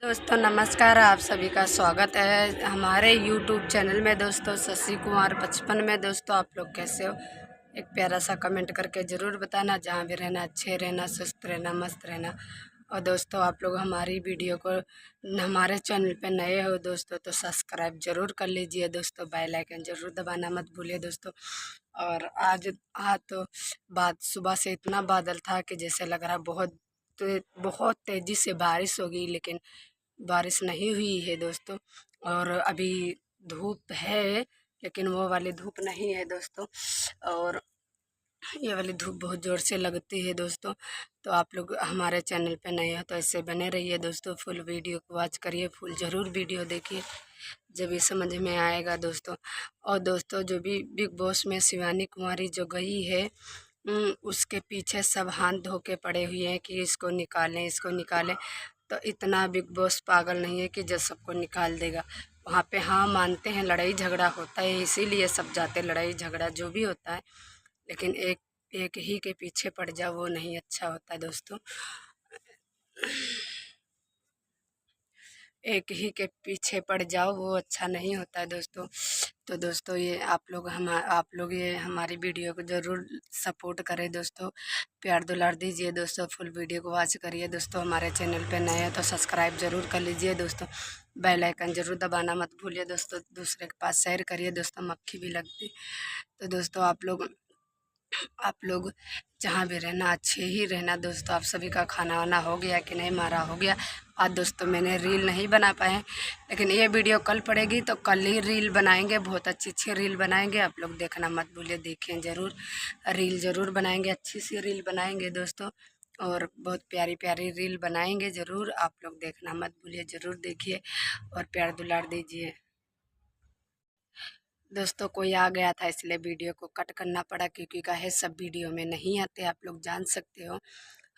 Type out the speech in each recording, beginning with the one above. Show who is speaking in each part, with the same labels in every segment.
Speaker 1: दोस्तों नमस्कार, आप सभी का स्वागत है हमारे YouTube चैनल में। दोस्तों शशि कुमार 55 में। दोस्तों आप लोग कैसे हो? एक प्यारा सा कमेंट करके ज़रूर बताना। जहाँ भी रहना, अच्छे रहना, स्वस्थ रहना, मस्त रहना। और दोस्तों आप लोग हमारी वीडियो को हमारे चैनल पे नए हो दोस्तों तो सब्सक्राइब ज़रूर कर लीजिए दोस्तों। बेल आइकन ज़रूर दबाना मत भूलिए दोस्तों। और आज तो सुबह से इतना बादल था कि जैसे लग रहा बहुत तेज़ी से बारिश होगी, लेकिन बारिश नहीं हुई है दोस्तों। और अभी धूप है, लेकिन वो वाली धूप नहीं है दोस्तों। और ये वाली धूप बहुत ज़ोर से लगती है दोस्तों। तो आप लोग हमारे चैनल पे नए हो तो ऐसे बने रहिए दोस्तों। फुल वीडियो को वॉच करिए, फुल ज़रूर वीडियो देखिए, जब ये समझ में आएगा दोस्तों। और दोस्तों जो भी बिग बॉस में शिवानी कुमारी जो गई है, उसके पीछे सब हाथ धो के पड़े हुए हैं कि इसको निकालें, इसको निकालें। तो इतना बिग बॉस पागल नहीं है कि जो सबको निकाल देगा। वहाँ पे हाँ मानते हैं लड़ाई झगड़ा होता है, इसीलिए सब जाते, लड़ाई झगड़ा जो भी होता है। लेकिन एक एक ही के पीछे पड़ जाओ वो नहीं अच्छा होता दोस्तों। एक ही के पीछे पड़ जाओ वो अच्छा नहीं होता है दोस्तों। तो दोस्तों ये आप लोग ये हमारी वीडियो को ज़रूर सपोर्ट करें दोस्तों। प्यार दुलार दीजिए दोस्तों। फुल वीडियो को वॉच करिए दोस्तों। हमारे चैनल पे नए हैं तो सब्सक्राइब ज़रूर कर लीजिए दोस्तों। बेल आइकन ज़रूर दबाना मत भूलिए दोस्तों। दूसरे के पास शेयर करिए दोस्तों, मक्खी भी लगती। तो दोस्तों आप लोग जहाँ भी रहना अच्छे ही रहना दोस्तों। आप सभी का खाना वाना हो गया कि नहीं? हमारा हो गया। आज दोस्तों मैंने रील नहीं बना पाए, लेकिन ये वीडियो कल पड़ेगी तो कल ही रील बनाएंगे। बहुत अच्छी अच्छी रील बनाएंगे, आप लोग देखना मत भूलिए, देखें ज़रूर। रील ज़रूर बनाएंगे, अच्छी सी रील बनाएंगे दोस्तों। और बहुत प्यारी प्यारी रील बनाएंगे ज़रूर, आप लोग देखना मत भूलिए, ज़रूर देखिए और प्यार दुलार दीजिए दोस्तों। कोई आ गया था इसलिए वीडियो को कट करना पड़ा, क्योंकि काहे सब वीडियो में नहीं आते, आप लोग जान सकते हो।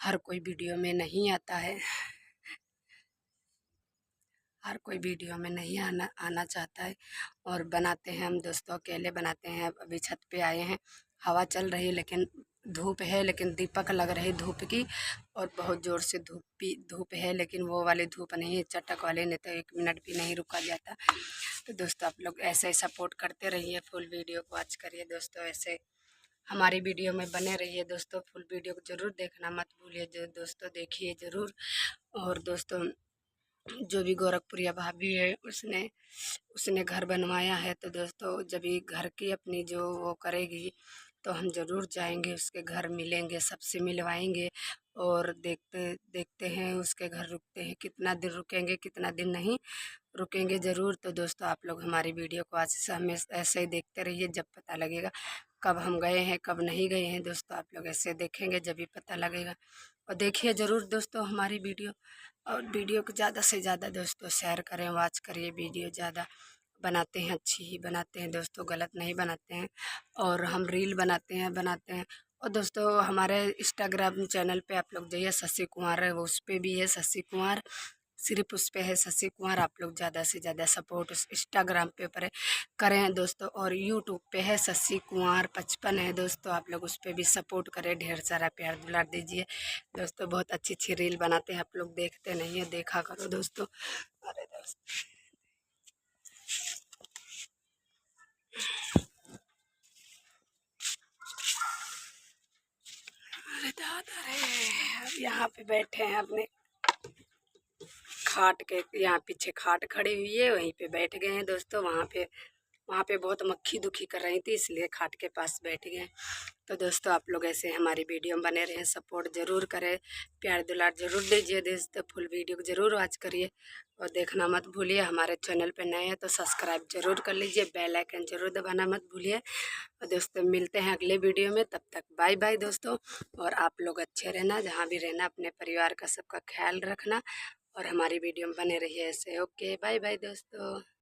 Speaker 1: हर कोई वीडियो में नहीं आता है, हर कोई वीडियो में नहीं आना आना चाहता है। और बनाते हैं हम दोस्तों, अकेले बनाते हैं। अभी छत पे आए हैं, हवा चल रही है, लेकिन धूप है, लेकिन दीपक लग रही धूप की। और बहुत ज़ोर से धूप है, लेकिन वो वाली धूप नहीं है चटक वाली, नहीं तो 1 मिनट भी नहीं रुका जाता। तो दोस्तों आप लोग ऐसे ही सपोर्ट करते रहिए, फुल वीडियो को वॉच करिए दोस्तों। ऐसे हमारी वीडियो में बने रहिए दोस्तों। फुल वीडियो को ज़रूर देखना मत भूलिए जो दोस्तों, देखिए ज़रूर। और दोस्तों जो भी गोरखपुरिया भाभी है, उसने उसने घर बनवाया है, तो दोस्तों जब ये घर की अपनी जो वो करेगी तो हम ज़रूर जाएंगे उसके घर, मिलेंगे, सबसे मिलवाएंगे। और देखते देखते हैं उसके घर रुकते हैं, कितना दिन रुकेंगे कितना दिन नहीं रुकेंगे ज़रूर। तो दोस्तों आप लोग हमारी वीडियो को आज से हमें ऐसे ही देखते रहिए, जब पता लगेगा कब हम गए हैं कब नहीं गए हैं दोस्तों। आप लोग ऐसे देखेंगे जब भी पता लगेगा। और देखिए ज़रूर दोस्तों हमारी वीडियो। और वीडियो को ज़्यादा से ज़्यादा दोस्तों शेयर करें, वॉच करिए। वीडियो ज़्यादा बनाते हैं, अच्छी ही बनाते हैं दोस्तों, गलत नहीं बनाते हैं। और हम रील बनाते हैं। और दोस्तों हमारे इंस्टाग्राम चैनल पे आप लोग जाइए, शशि कुमार है वो, उस पे भी है शशि कुमार, सिर्फ उस पे है शशि कुमार। आप लोग ज़्यादा से ज़्यादा सपोर्ट उस इंस्टाग्राम पे पर करें दोस्तों। और यूट्यूब पे है शशि कुमार 55 है दोस्तों, आप लोग उस पे भी सपोर्ट करें, ढेर सारा प्यार दुलार दीजिए दोस्तों। बहुत अच्छी अच्छी रील बनाते हैं, आप लोग देखते नहीं है, देखा करो दोस्तों। अरे दोस्त, अरे दादा रे, अब यहाँ पे बैठे हैं अपने खाट के, यहाँ पीछे खाट खड़ी हुई है, वहीं पे बैठ गए हैं दोस्तों। वहाँ पे बहुत मक्खी दुखी कर रही थी, इसलिए खाट के पास बैठ गए। तो दोस्तों आप लोग ऐसे हमारी वीडियो में बने रहें, सपोर्ट ज़रूर करें, प्यार दुलार ज़रूर दीजिए दोस्तों। फुल वीडियो को ज़रूर वॉच करिए और देखना मत भूलिए। हमारे चैनल पे नए हैं तो सब्सक्राइब ज़रूर कर लीजिए, बेल आइकन ज़रूर दबाना मत भूलिए। और दोस्तों मिलते हैं अगले वीडियो में, तब तक बाय बाय दोस्तों। और आप लोग अच्छे रहना, जहाँ भी रहना अपने परिवार का सबका ख्याल रखना। और हमारी वीडियो में बने रहिए ऐसे। ओके बाय बाय दोस्तों।